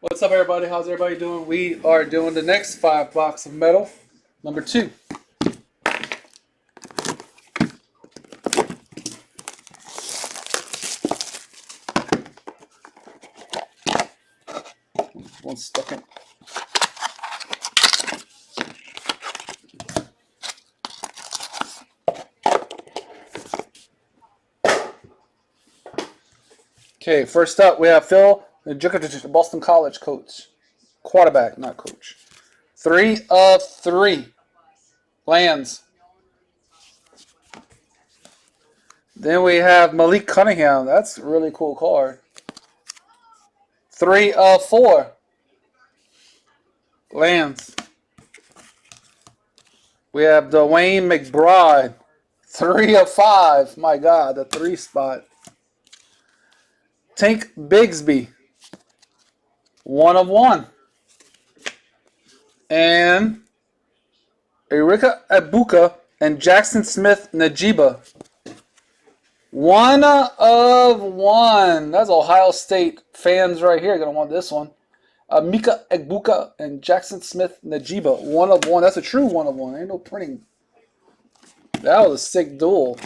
What's up, everybody? How's everybody doing? We are doing the next 5 box of metal, number 2. One second. Okay, first up we have Phil, the Boston College coach, quarterback, not coach. 3 of 3 lands. Then we have Malik Cunningham. That's a really cool card. 3 of 4 lands. We have Dwayne McBride. 3 of 5. My God, the 3 spot. Tank Bigsby. 1 of 1. And Erika Abuka and Jackson Smith Najiba. 1 of 1. That's Ohio State fans right here. Gonna want this one. Mika Egbuka and Jackson Smith Najiba. 1 of 1. That's a true 1 of 1. Ain't no printing. That was a sick duel.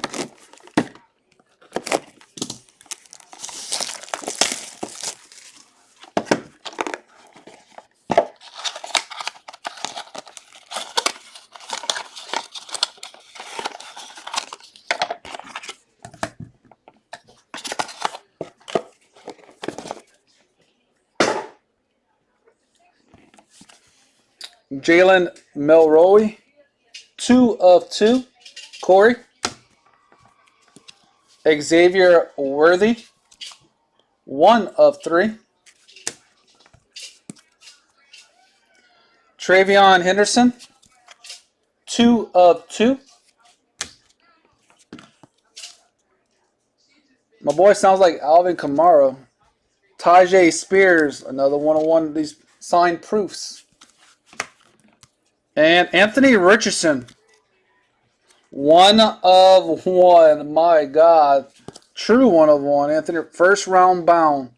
Jalen Milroy. 2 of 2. Corey. Xavier Worthy. 1 of 3. Travion Henderson. 2 of 2. My boy sounds like Alvin Kamara. Tajay Spears, another 1 of 1 of these signed proofs. And Anthony Richardson. 1 of 1. My God. True 1 of 1. Anthony, first round bound.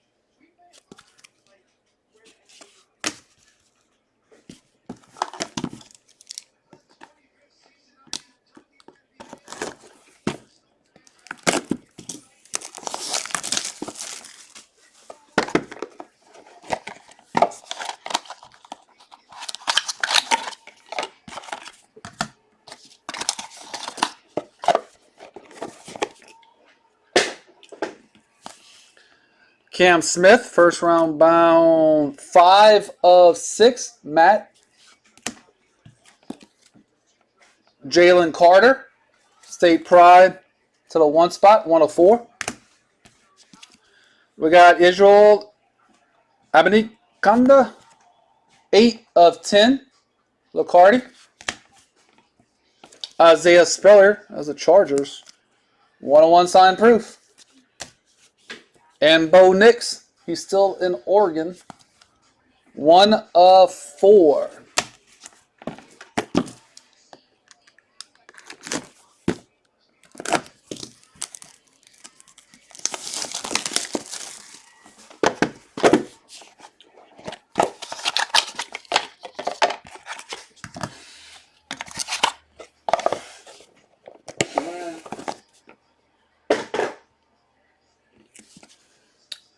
Cam Smith, first round bound. 5 of 6. Matt. Jalen Carter, State Pride to the 1 spot. 1 of 4. We got Israel Abanikanda. 8 of 10. Lacardi. Isaiah Spiller as the Chargers. 1 of 1 signed proof. And Bo Nix, he's still in Oregon. 1 of 4.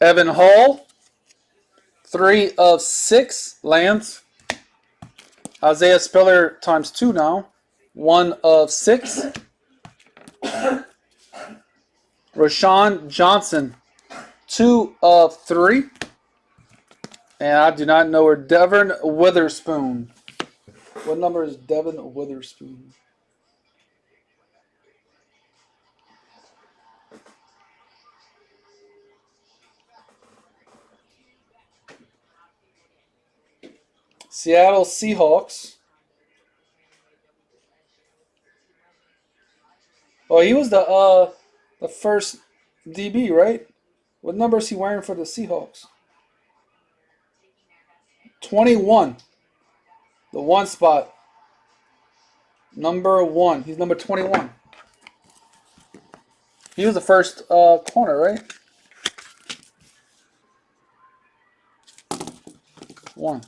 Evan Hall, 3 of 6 lands. Isaiah Spiller times 2 now. 1 of 6. Rashawn Johnson, 2 of 3. And I do not know her. Devin Witherspoon. What number is Devin Witherspoon? Seattle Seahawks. Oh, he was the first DB, right? What number is he wearing for the Seahawks? 21. The 1 spot. Number 1. He's number 21. He was the first corner, right? 1.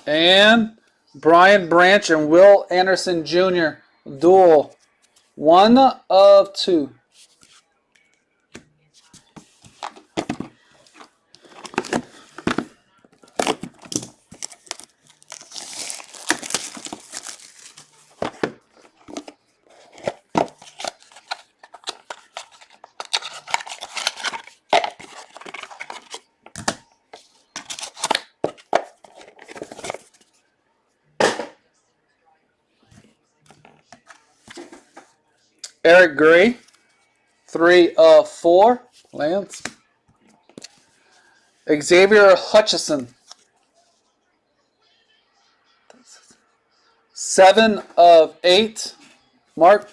And Brian Branch and Will Anderson Jr. Duel. 1 of 2. Eric Gray, 3 of 4. Lance. Xavier Hutchison, 7 of 8. Mark.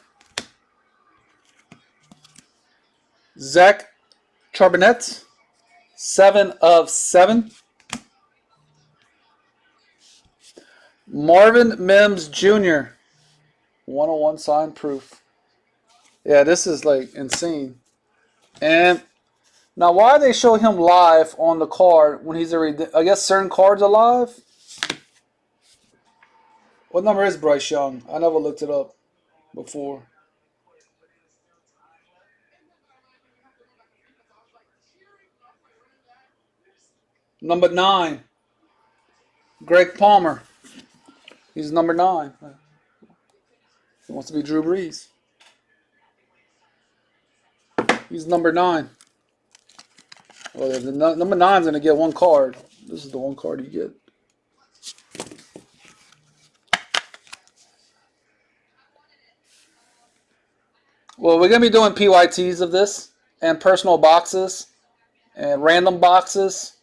Zach Charbonnet, 7 of 7. Marvin Mims Jr., 101 sign proof. Yeah, this is like insane. And now, why they show him live on the card when he's already? I guess certain cards are live. What number is Bryce Young? I never looked it up before. Number 9. Greg Palmer. He's number 9. He wants to be Drew Brees. He's number 9. Well, the number 9 is going to get one card. This is the one card you get. Well, we're going to be doing PYTs of this and personal boxes and random boxes.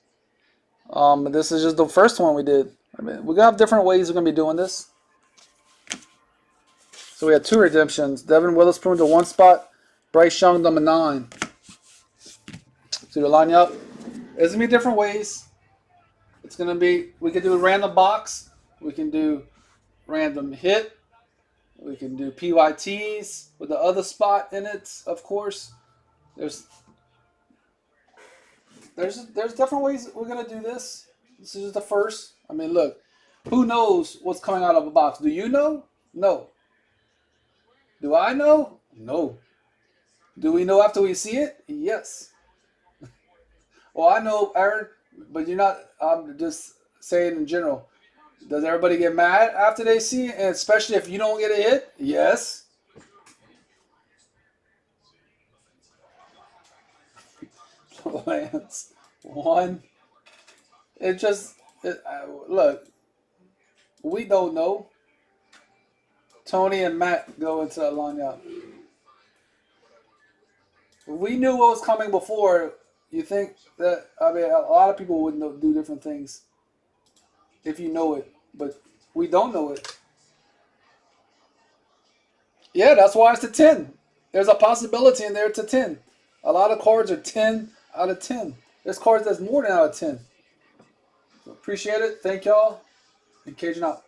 This is just the first one we did. I mean, we're going to have different ways we're going to be doing this. So we had 2 redemptions. Devin Witherspoon to 1 spot. Bryce Young, number 9. So you line you up. There's going to be different ways. It's going to be, we can do a random box. We can do random hit. We can do PYTs with the other spot in it, of course. There's different ways we're going to do this. This is just the first. I mean, look. Who knows what's coming out of a box? Do you know? No. Do I know? No. Do we know after we see it? Yes. Well, I know, Aaron, but you're not. I'm just saying in general. Does everybody get mad after they see it? And especially if you don't get a hit? Yes. Lance, 1. Look, we don't know. Tony and Matt go into that lineup. If we knew what was coming before, you think that, I mean, a lot of people would do different things if you know it, but we don't know it. Yeah, that's why it's a 10. There's a possibility in there to 10. A lot of cards are 10 out of 10. There's cards that's more than out of 10. So appreciate it. Thank y'all. And Cajun out.